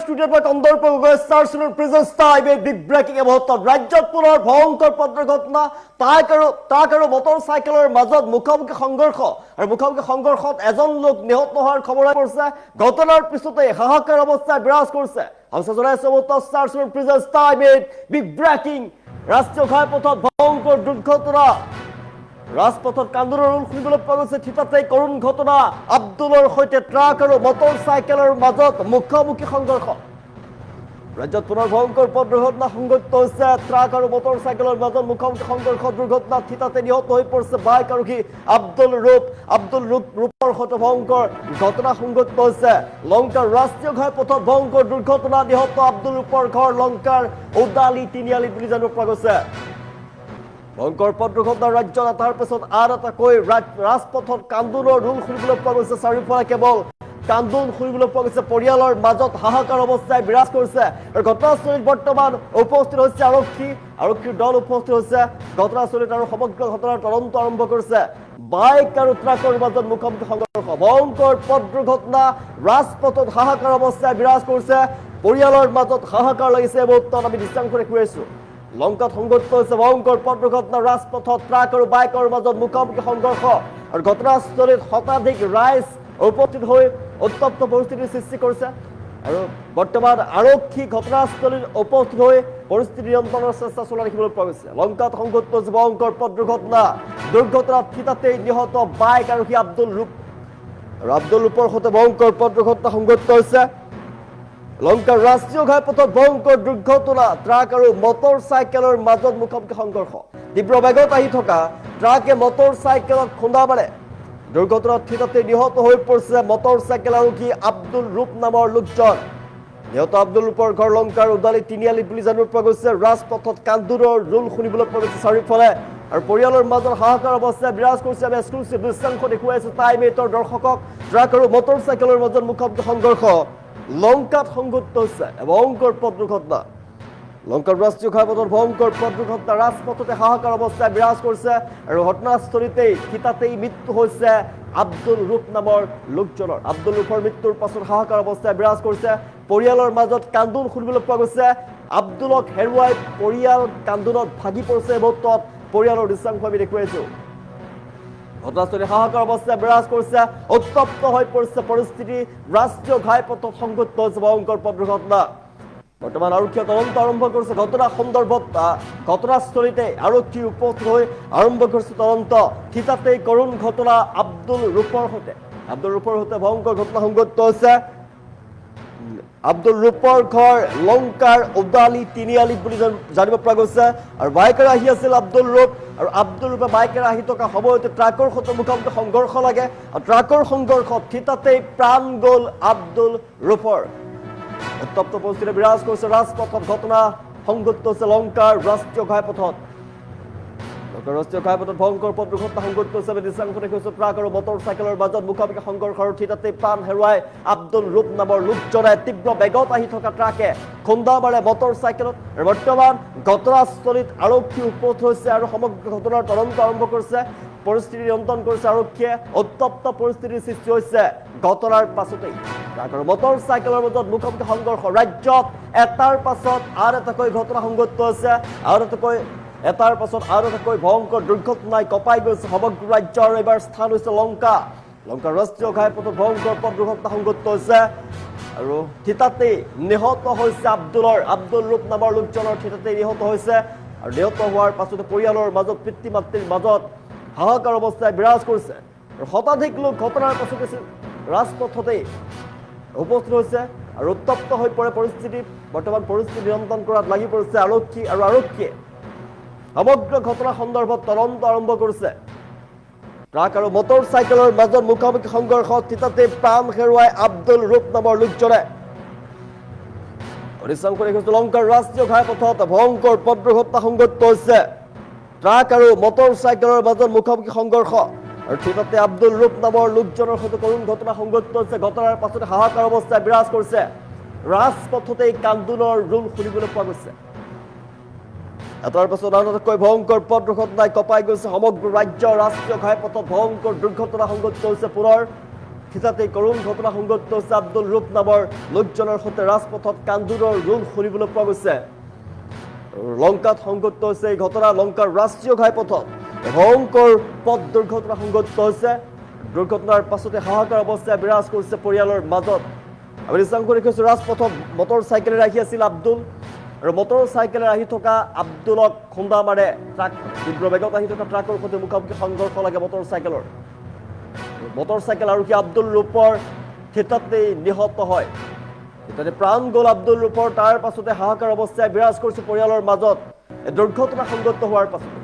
স্টুডিওৰ পৰ কন্দৰ্প স্টাৰসুলেৰ presence time a big breaking মুহূৰ্তত ৰাজ্যত পুনৰ ভয়ংকৰ পথ দুৰ্ঘটনা ট্ৰাক আৰু মটৰচাইকেলৰ মাজত মুখামুখি সংঘৰ্ষ আৰু মুখামুখি সংঘৰ্ষত এজন লোক নিহত হোৱাৰ খবৰ পৰিছে ঘটনাৰ পিছতে হাহাকাৰ অৱস্থা বিৰাজ কৰিছে আমি জনাইছো স্টাৰসুলেৰ presence time a big breaking ৰাষ্ট্ৰীয় ঘাইপথত ভয়ংকৰ দুৰ্ঘটনা ৰাজপথত কান্দোনৰ শুনিবলৈ পোৱা গৈছে থিতাতে কৰুণ ঘটনা আব্দুলৰ সৈতে ট্ৰাক আৰু মটৰচাইকেলৰ মাজত মুখামুখি সংঘৰ্ষ ৰাজ্যত পুনৰ ভয়ংকৰ পথ দুৰ্ঘটনা সংঘটিত হৈছে ট্ৰাক আৰু মটৰচাইকেলৰ মাজত মুখামুখি সংঘৰ্ষ দুৰ্ঘটনা থিতাতে নিহত হৈ পৰিছে বাইক আৰোহী আব্দুল ৰূপৰ সৈতে ভয়ংকৰ ঘটনা সংঘটিত হৈছে লংকাৰ ৰাষ্ট্ৰীয় ঘাইপথত ভয়ংকৰ দুৰ্ঘটনা নিহত আব্দুল ৰূপৰ ঘৰ লংকাৰ ওদালি তিনিআলি বুলি জানিব পৰা গৈছে ভয়ংকৰ পথ দুৰ্ঘটনা ৰাজ্যত এটাৰ পিছত আৰু এটাকৈ ৰাজপথত কান্দোনৰ ৰোল শুনিবলৈ পোৱা গৈছে চাৰিওফালে কেৱল কান্দোন শুনিবলৈ পোৱা গৈছে পৰিয়ালৰ মাজত হাহাকাৰ অৱস্থাই বিৰাজ কৰিছে আৰু ঘটনাস্থলীত বৰ্তমান উপস্থিত হৈছে আৰক্ষীৰ দল উপস্থিত হৈছে ঘটনাস্থলীত আৰু সমগ্ৰ ঘটনাৰ তদন্ত আৰম্ভ কৰিছে বাইক আৰু ট্ৰাকৰ মাজত মুখামুখি সংঘৰ্ষ ভয়ংকৰ পথ দুৰ্ঘটনা ৰাজপথত হাহাকাৰ অৱস্থাই বিৰাজ কৰিছে পৰিয়ালৰ মাজত হাহাকাৰ লাগিছে মুহূৰ্তত আমি দৃশ্যাংশ দেখুৱাই আছো লংকাত সংঘটিত হৈছে ভয়ংকৰ পথ দুৰ্ঘটনা ৰাজপথত ট্ৰাক আৰু বাইকৰ মাজত মুখামুখি সংঘৰ্ষ আৰু ঘটনাস্থলীত শতাধিক ৰাইজ উপস্থিত হৈ উত্তপ্ত পৰিস্থিতিৰ সৃষ্টি কৰিছে আৰু বৰ্তমান আৰক্ষী ঘটনাস্থলীত উপস্থিত হৈ পৰিস্থিতি নিয়ন্ত্ৰণৰ চেষ্টা চলোৱা দেখিবলৈ পোৱা গৈছে লংকাত সংঘটিত হৈছে ভয়ংকৰ পথ দুৰ্ঘটনাত থিতাতেই নিহত বাইক আৰোহী আব্দুল ৰূপৰ সৈতে ভয়ংকৰ পথ দুৰ্ঘটনা সংঘটিত হৈছে লংকাৰ ৰাষ্ট্ৰীয় ঘাইপথত ভয়ংকৰ দুৰ্ঘটনা ট্ৰাক আৰু মটৰচাইকেলৰ মাজত মুখামুখি সংঘৰ্ষ তীব্ৰ বেগত আহি থকা ট্ৰাকে মটৰচাইকেলত খুন্দা মাৰে দুৰ্ঘটনাত থিতাতে নিহত হৈ পৰিছে মটৰচাইকেল আৰোহী আব্দুল ৰূপ নামৰ লোকজন নিহত আব্দুল ৰূপৰ ঘৰ লংকাৰ ওদালি তিনিআলি বুলি জানিব পৰা গৈছে ৰাজপথত কান্দোনৰ ৰোল শুনিবলৈ পোৱা গৈছে চাৰিওফালে আৰু পৰিয়ালৰ মাজত হাহাকাৰ অৱস্থা বিৰাজ কৰিছে আমি এক্সক্লুচিভ দৃশ্যাংশ দেখুৱাই আছো টাইম এইটৰ দৰ্শকক ট্ৰাক আৰু মটৰচাইকেলৰ মাজত মুখামুখি সংঘৰ্ষ লংকাত সংঘটিত হৈছে ভয়ংকৰ পথ দুৰ্ঘটনা লংকাৰ ৰাষ্ট্ৰীয় ঘাইপথৰ ভয়ংকৰ পথ দুৰ্ঘটনা ৰাজপথতে হাহাকাৰ অৱস্থাই বিৰাজ কৰিছে আৰু ঘটনাস্থলীতেই থিতাতেই মৃত্যু হৈছে আব্দুল ৰূপ নামৰ লোকজনৰ আব্দুল ৰূপৰ মৃত্যুৰ পাছত হাহাকাৰ অৱস্থাই বিৰাজ কৰিছে পৰিয়ালৰ মাজত কান্দোন শুনিবলৈ পোৱা গৈছে আব্দুলক হেৰুৱাই পৰিয়াল কান্দোনত ভাগি পৰিছে মুহূৰ্তত পৰিয়ালৰ দৃশ্যাংশ আমি দেখুৱাইছো ঘটনাস্থলীত হাহাকাৰ অৱস্থা বিৰাজ কৰিছে উত্তপ্ত হৈ পৰিছে পৰিস্থিতি ৰাষ্ট্ৰীয় ঘাইপথত সংঘটিত হৈছে ভয়ংকৰ পথ দুৰ্ঘটনা বৰ্তমান আৰক্ষীয়ে তদন্ত আৰম্ভ কৰিছে ঘটনা সন্দৰ্ভত ঘটনাস্থলীতে আৰক্ষী উপস্থিত হৈ আৰম্ভ কৰিছে তদন্ত থিতাতেই কৰুণ ঘটনা আব্দুল ৰূপৰ সৈতে ভয়ংকৰ ঘটনা সংঘটিত হৈছে আব্দুল ৰূপৰ ঘৰ লংকাৰ ওদালি তিনিআলি বুলি জানিব পৰা গৈছে আৰু বাইকেৰে আহি আছিল আব্দুল ৰূপ আৰু আব্দুল ৰূপে বাইকেৰে আহি থকা সময়তে ট্ৰাকৰ সৈতে মুখামুখি সংঘৰ্ষ লাগে আৰু ট্ৰাকৰ সংঘৰ্ষত থিতাতেই প্ৰাণ গ'ল আব্দুল ৰূপৰ উত্তপ্ত পৰিস্থিতি বিৰাজ কৰিছে ৰাজপথত ঘটনা সংঘটিত হৈছে লংকাৰ ৰাষ্ট্ৰীয় ঘাইপথত ভয়ংকৰ পথ দুৰ্ঘটনা সংঘটিত হৈছে দৃশ্যাংশ দেখুৱাইছো ট্ৰাক আৰু মটৰচাইকেলৰ মাজত মুখামুখি সংঘৰ্ষৰ থিতাতে প্ৰাণ হেৰুৱাই আব্দুল ৰূপ নামৰ লোকজনে তীব্ৰ বেগত আহি থকা ট্ৰাকে খুন্দা মাৰে মটৰচাইকেলত আৰু বৰ্তমান ঘটনাস্থলীত আৰক্ষী উপস্থিত হৈছে আৰু সমগ্ৰ ঘটনাৰ তদন্ত আৰম্ভ কৰিছে পৰিস্থিতি নিয়ন্ত্ৰণ কৰিছে আৰক্ষীয়ে উত্তপ্ত পৰিস্থিতিৰ সৃষ্টি হৈছে ঘটনাৰ পাছতেই ট্ৰাক আৰু মটৰচাইকেলৰ মাজত মুখামুখি সংঘৰ্ষ ৰাজ্যত এটাৰ পাছত আৰু এটাকৈ ঘটনা সংঘটিত হৈছে এটাৰ পাছত আৰু এটাকৈ ভয়ংকৰ দুৰ্ঘটনাই কঁপাই গৈছে সমগ্ৰ ৰাজ্যৰ এইবাৰ স্থান হৈছে লংকা ৰাষ্ট্ৰীয় ঘাইপথত ভয়ংকৰ পথ দুৰ্ঘটনা সংঘটিত হৈছে আৰু থিতাতেই নিহত হৈছে আব্দুল ৰূপ নামৰ লোকজনৰ থিতাতেই নিহত হৈছে আৰু নিহত হোৱাৰ পাছতে পৰিয়ালৰ মাজত পিতৃ মাতৃৰ মাজত হাহাকাৰ অৱস্থাই বিৰাজ কৰিছে আৰু শতাধিক লোক ঘটনাৰ পাছতে ৰাজপথতেই উপস্থিত হৈছে আৰু উত্তপ্ত হৈ পৰে পৰিস্থিতি বৰ্তমান পৰিস্থিতি নিয়ন্ত্ৰণ কৰাত লাগি পৰিছে আৰক্ষীয়ে সমগ্ৰ ঘটনা সন্দৰ্ভত তদন্ত আৰম্ভ কৰিছে ট্ৰাক আৰু মটৰচাইকেলৰ মাজত মুখামুখি সংঘৰ্ষত থিতাতে প্ৰাণ হেৰুৱাই আব্দুল ৰূপ নামৰ লোকজনে লংকাৰ ৰাষ্ট্ৰীয় ঘাইপথত ভয়ংকৰ পথ দুৰ্ঘটনা সংঘটিত হৈছে ট্ৰাক আৰু মটৰচাইকেলৰ মাজত মুখামুখি সংঘৰ্ষ আৰু থিতাতে আব্দুল ৰূপ নামৰ লোকজনৰ সৈতে কৰুণ ঘটনা সংঘটিত হৈছে ঘটনাৰ পাছতে হাহাকাৰ অৱস্থাই বিৰাজ কৰিছে ৰাজপথতেই কান্দোনৰ ৰোল শুনিবলৈ পোৱা গৈছে এটাৰ পাছত আনতকৈ ভয়ংকৰ পথ দুৰ্ঘটনাই কঁপাই গৈছে সমগ্ৰ ৰাজ্য ৰাষ্ট্ৰীয় ঘাইপথত ভয়ংকৰ দুৰ্ঘটনা সংঘটিত হৈছে পুনৰ থিতাতে কৰুণ ঘটনা সংঘটিত হৈছে আব্দুল ৰূপ নামৰ লোকজনৰ সৈতে ৰাজপথত কান্দোনৰ ৰোল শুনিবলৈ পোৱা গৈছে লংকাত সংঘটিত হৈছে এই ঘটনা লংকাৰ ৰাষ্ট্ৰীয় ঘাইপথত ভয়ংকৰ পথ দুৰ্ঘটনা সংঘটিত হৈছে দুৰ্ঘটনাৰ পাছতে হাহাকাৰ অৱস্থা বিৰাজ কৰিছে পৰিয়ালৰ মাজত আমি নিশ্চয় কৰি কৈছোঁ ৰাজপথত মটৰ চাইকেলেৰে আহি আছিল আব্দুল আৰু মটৰ চাইকেলেৰে আহি থকা আব্দুলক খুন্দা মাৰে ট্ৰাক তীব্ৰ বেগত আহি থকা ট্ৰাকৰ সৈতে মুখামুখি সংঘৰ্ষ লাগে মটৰ চাইকেল আৰোহী আব্দুল ৰূপৰ থিতাতেই নিহত হয় তাতে প্ৰাণ গ'ল আব্দুল ৰূপৰ তাৰ পাছতে হাহাকাৰ অৱস্থাই বিৰাজ কৰিছে পৰিয়ালৰ মাজত এই দুৰ্ঘটনা সংঘটিত হোৱাৰ পাছতে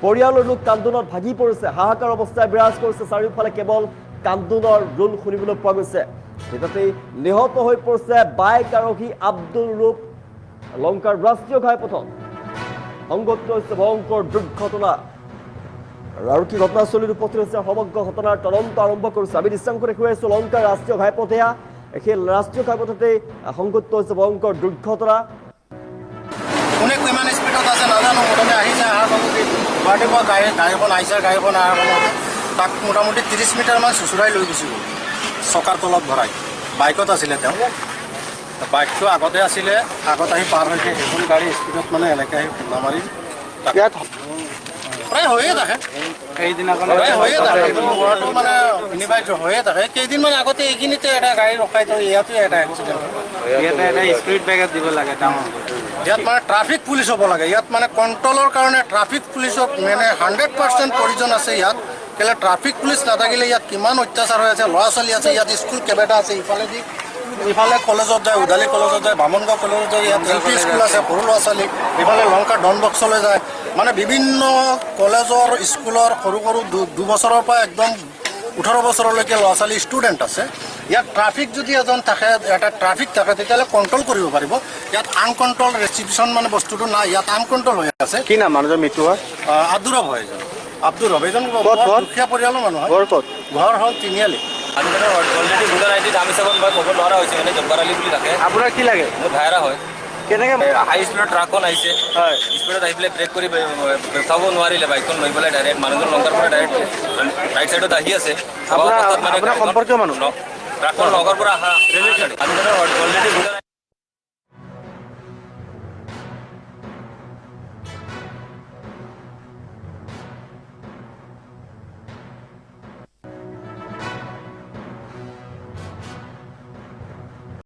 পৰিয়ালৰ লোক কান্দোনত ভাগি পৰিছে হাহাকাৰ অৱস্থাই বিৰাজ কৰিছে চাৰিওফালে কেৱল কান্দোনৰ ৰোল শুনিবলৈ পোৱা গৈছে তাতে নিহত হৈ পৰিছে বাইক আৰোহী আব্দুল ৰূপ লংকাৰ ৰাষ্ট্ৰীয় ঘাইপথত সংঘটিত হৈছে ভয়ংকৰ দুৰ্ঘটনা আৰু কি ঘটনাস্থলীত উপস্থিত হৈছে সমগ্ৰ ঘটনাৰ তদন্ত আৰম্ভ কৰিছে আমি দৃশ্যাংশ দেখুৱাই আছোঁ লংকাৰ ৰাষ্ট্ৰীয় ঘাইপথ এয়া সেই ৰাষ্ট্ৰীয় ঘাইপথতে সংঘটিত হৈছে ভয়ংকৰ দুৰ্ঘটনা কোনে কিমান স্পীডত আছে নাজানো মোটামুটি আহিছে অহাৰ সময়ত গুৱাহাটীৰ পৰা গাড়ীখন আহিছে গাড়ীখন অহাৰ সময়ত তাক মোটামুটি 30 মিটাৰমান চুচুৰাই লৈ গুচি গ'ল চকাৰ তলত ভৰাই বাইকত আছিলে তেওঁ বাইকটো আগতে আছিলে আগত আহি পাৰ হৈছে এখন গাড়ী স্পীডত মানে এনেকৈ আহি খুন্দা মাৰি ইয়াত প্ৰায় হৈয়ে থাকে প্ৰায় হৈয়ে থাকে হোৱাটো মানে নিৰ্বাচিত হৈয়ে থাকে কেইদিনমান আগতে এইখিনিতে এটা গাড়ী ৰখাই থৈ ইয়াতো এটা এক্সিডেণ্ট ইয়াতে এটা স্পীড ব্ৰেকাৰ দিব লাগে ডাঙৰ ইয়াত মানে ট্ৰাফিক পুলিচ হ'ব লাগে ইয়াত মানে কণ্ট্ৰলৰ কাৰণে ট্ৰাফিক পুলিচক মানে 100% প্ৰয়োজন আছে ইয়াত কেলৈ ট্ৰাফিক পুলিচ নাথাকিলে ইয়াত কিমান অত্যাচাৰ হৈ আছে ল'ৰা ছোৱালী আছে ইয়াত স্কুল কেইবাটা আছে ইফালে কলেজত যায় উদালি কলেজত যায় বামনগাঁও কলেজত যায় ইয়াত LP স্কুল আছে সৰু ল'ৰা ছোৱালী ইফালে লংকা ডন বক্সলৈ যায় মানে বিভিন্ন কলেজৰ স্কুলৰ সৰু সৰু 2 বছৰৰ পৰা একদম 18 বছৰলৈকে ল'ৰা ছোৱালী ষ্টুডেণ্ট আছে ইয়াত ট্ৰাফিক যদি এজন থাকে এটা ট্ৰাফিক থাকে তেতিয়াহ'লে কণ্ট্ৰল কৰিব পাৰিব ইয়াত আনকণ্ট্ৰল ৰেষ্ট্ৰিকশ্যন মানে বস্তুটো নাই ইয়াত আনকণ্ট্ৰল হৈ আছে কি নাম মানুহজন মৃত্যু হয় আব্দুল ৰব হয় আব্দুল ৰব এজন দুখীয়া পৰিয়ালৰ মানুহ হয় ঘৰ হ'ল তিনিআলি অলৰেডি ভোটাৰ আইডিত আমি চাব মই ক'ব নোৱাৰা হৈছে মানে জব্বাৰ আলী বুলি থাকে আপোনাৰ কি লাগে মোৰ ভাইৰা হয় কেনেকৈ হাই স্পীডত ট্ৰাকখন আহিছে হয় স্পীডত আহি পেলাই ব্ৰেক কৰি চাব নোৱাৰিলে বাইকখন লৈ পেলাই ডাইৰেক্ট মানুহজন লংকাৰ পৰা ডাইৰেক্ট ৰাইট ছাইডত আহি আছে আপোনাৰ সম্পৰ্কীয় মানুহ ট্ৰাকখন লংকাৰ পৰা অহা মানুহজনৰ অলৰেডি ভোটাৰ